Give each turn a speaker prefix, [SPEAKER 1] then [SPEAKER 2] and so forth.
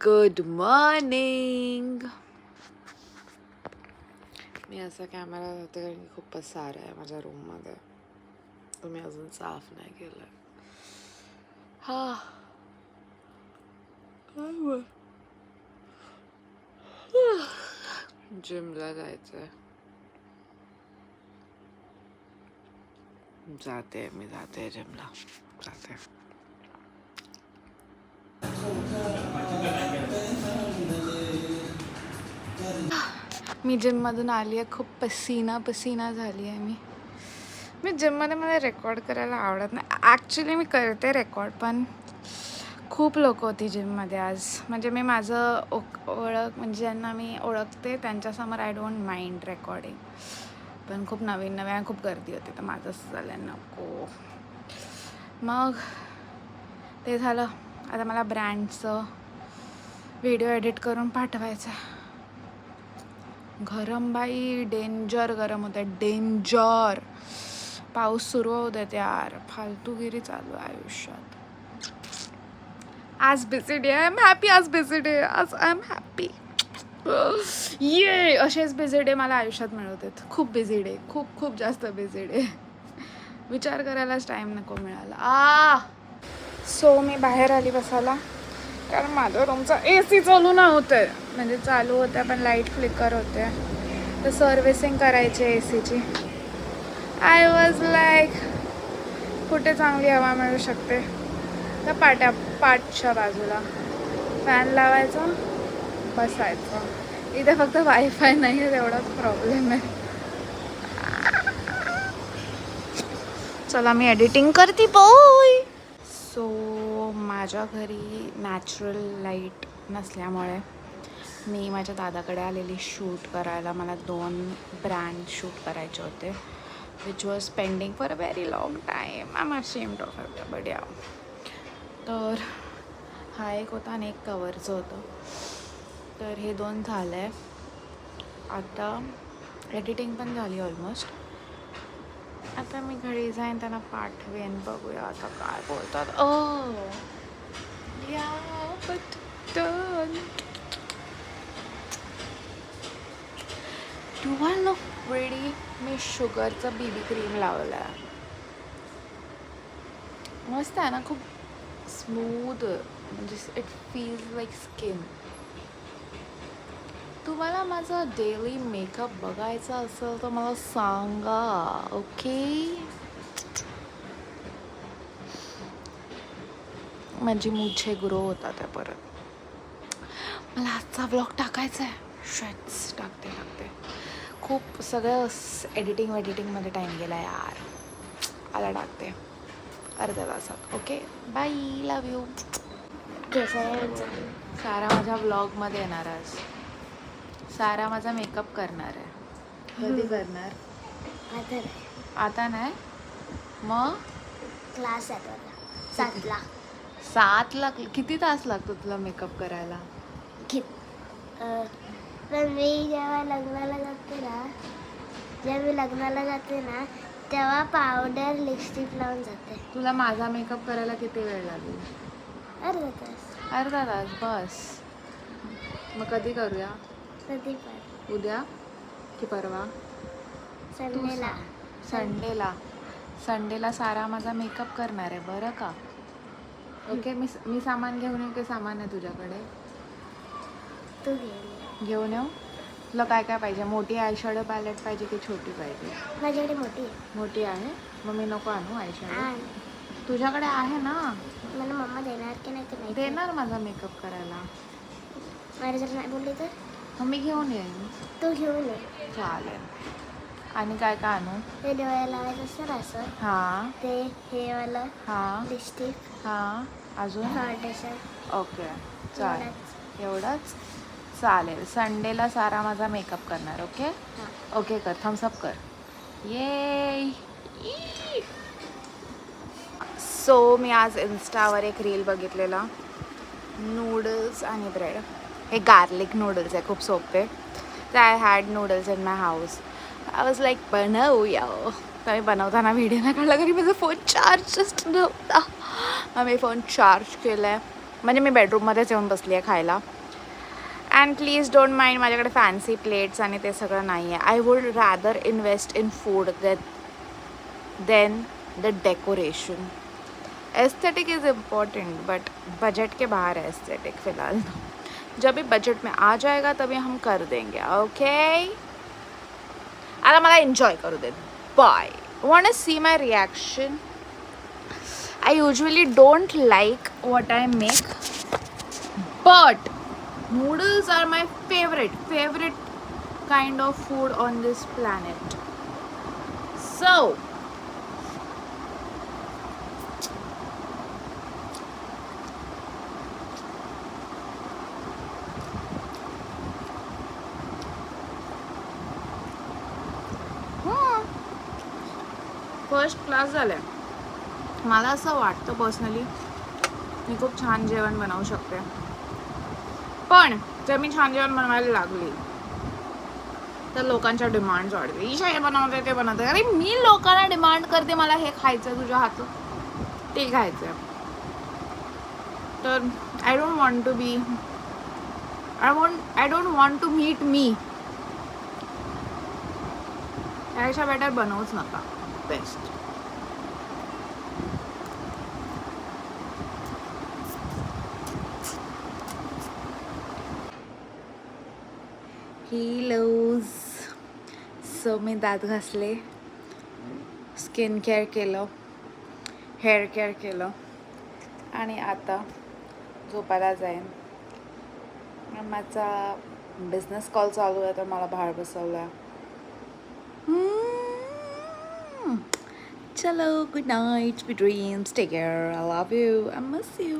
[SPEAKER 1] Good morning. मी असा camera लावते कारण की खूप पसारा आहे माझ्या रूममध्ये. तुम्ही अजून साफ नाही केलं. हा जिमला जायचंय. मी जाते जिमला जाते. मी जिममधून आली आहे. खूप पसीना झाली आहे. मी जिममध्ये मला रेकॉर्ड करायला आवडत नाही. ॲक्च्युली मी करते रेकॉर्ड, पण खूप लोक होती जिममध्ये आज. म्हणजे मी माझं ओळख म्हणजे ज्यांना मी ओळखते त्यांच्यासमोर आय डोंट माइंड रेकॉर्डिंग, पण खूप नवीन खूप गर्दी होती, तर माझं असं झालं नको. मग ते झालं. आता मला ब्रँडचं व्हिडिओ एडिट करून पाठवायचं. गरम बाई, डेंजर गरम होतं, डेंजर. पाऊस सुरू होऊ देत यार. फालतूगिरी चालू आहे आयुष्यात. आज busy day. I am happy. आज बिझी डे. आज आय एम हॅपी. ये असेच बिझी डे मला आयुष्यात मिळत आहेत. खूप बिझी डे, खूप जास्त बिझी डे. विचार करायलाच टाईम नको मिळाला. सो मी बाहेर आली बसायला, कारण माझ्या रूमचा AC चालू नव्हते. म्हणजे चालू होत्या पण लाईट फ्लिकर होते, तर सर्व्हिसिंग करायची ACची. आय वॉज लाईक कुठे चांगली हवा मिळू शकते, तर पाठच्या बाजूला फॅन लावायचा, बसायचं. इथे फक्त वायफाय नाही आहे, तेवढाच प्रॉब्लेम आहे. चला मी एडिटिंग करते बोय. सो माझ्या घरी नॅचरल लाईट नसल्यामुळे मी माझ्या दादाकडे आलेली शूट करायला. मला 2 ब्रँड शूट करायचे होते, which was pending for a very long time. I am ashamed of it, but या. तर हा एक होता आणि एक कवरचं होतं. तर हे 2 झालं आहे. आता एडिटिंग पण झाली ऑलमोस्ट. आता मी घरी जाईन, त्यांना पाठवेन. बघूया आता काय बोलतात. या बट तुम्हाला प्रिटी मी शुगरचं BB क्रीम लावलं आहे. मस्त आहे ना, खूप स्मूथ. म्हणजे इट फील्स लाईक स्किन. तुम्हाला माझा डेली मेकअप बघायचा असेल तर मला सांगा, ओके. माझी मुछे ग्रो होतात आहे परत. मला आजचा व्लॉग टाकायचा आहे. शॉर्ट्स टाकते. खूप सगळं एडिटिंगमध्ये टाईम गेला यार. आला टाकते अर्ध्या तासात. Okay bye, love you. Sara माझ्या व्लॉगमध्ये येणार आज. सारा माझा मेकअप करणार आहे. कधी करणार? आता नाही. मग
[SPEAKER 2] क्लास आहे 7ला.
[SPEAKER 1] 7ला? किती तास लागतो तुला मेकअप करायला?
[SPEAKER 2] पण मी जेव्हा लग्नाला जाते ना तेव्हा पावडर लिपस्टिक लावून जाते.
[SPEAKER 1] तुला माझा मेकअप करायला किती वेळ लागेल? अर्धा तास बस. मग कधी करूया?
[SPEAKER 2] कधी पण.
[SPEAKER 1] उद्या की परवा? संडेला सारा माझा मेकअप करणार आहे, बरं का? ओके. मी सामान घेऊन येऊ की सामान आहे तुझ्याकडे?
[SPEAKER 2] तू
[SPEAKER 1] घेऊन येऊ. तुला काय काय पाहिजे? मोठी आयशॅडो पॅलेट पाहिजे की छोटी पाहिजे?
[SPEAKER 2] माझ्याकडे
[SPEAKER 1] मोठी आहे. मग मी नको आणू आयशॅडो? तुझ्याकडे आहे ना.
[SPEAKER 2] मला मम्मा देणार की नाही ते माहिती.
[SPEAKER 1] देणार माझा मेकअप करायला.
[SPEAKER 2] माझ्या जर नाही बोलली तर
[SPEAKER 1] मग मी घेऊन येईन.
[SPEAKER 2] तू घेऊन ये.
[SPEAKER 1] चालेल. आणि काय काय आणू?
[SPEAKER 2] ते डोळ्याला लावायचं असतं असं.
[SPEAKER 1] हां.
[SPEAKER 2] ते हे वालं.
[SPEAKER 1] हां.
[SPEAKER 2] लिपस्टिक.
[SPEAKER 1] हां. अजून?
[SPEAKER 2] फाउंडेशन.
[SPEAKER 1] ओके चालेल. एवढंच. चालेल. संडेला सारा माझा मेकअप करणार. ओके. ओके कर. थम्सअप कर. ये. सो मी आज इन्स्टावर एक रील बघितलेला. नूडल्स आणि ब्रेड. हे गार्लिक नूडल्स आहे, खूप सोपे. तर I had noodles in my house. I was like बनवूया. तर मी बनवताना व्हिडिओ नाही काढला कारण माझा फोन चार्जच नव्हता. मग मी फोन चार्ज केला आहे. म्हणजे मी बेडरूममध्येच येऊन बसली आहे खायला. अँड प्लीज डोंट माइंड, माझ्याकडे फॅन्सी प्लेट्स आणि ते सगळं नाही आहे. I would rather invest in food than the decoration. Aesthetic is important but budget के बाहर है एस्थेटिक फ़िलहाल. जब भी बजट में आ जाएगा तभी हम कर देंगे. ओके, आता मला एन्जॉय करू देत. Bye. Want see my reaction? I usually don't like what I make, but noodles are my favorite kind of food on this planet. So first class झालं. मला असं वाटतं पर्सनली मी खूप छान जेवण बनवू शकते, पण जर मी छान जेवण बनवायला लागली तर लोकांच्या डिमांड्स वाढते. ही हे बनवते ते बनवते. अरे मी लोकांना डिमांड करते मला हे खायचं तुझ्या हातचं, ते खायचं. तर I don't want to meet me. त्यापेक्षा बेटर बनवूच नका. बेस्ट. हेलोज. सो मी दात घासले, स्किन केअर केलं, हेअर केअर केलं आणि आता झोपायला जाईन. माझा बिझनेस कॉल चालू आहे तर मला बाहेर बसवलं आहे. चलो, good night, sweet dreams, take care, I love you, I miss you.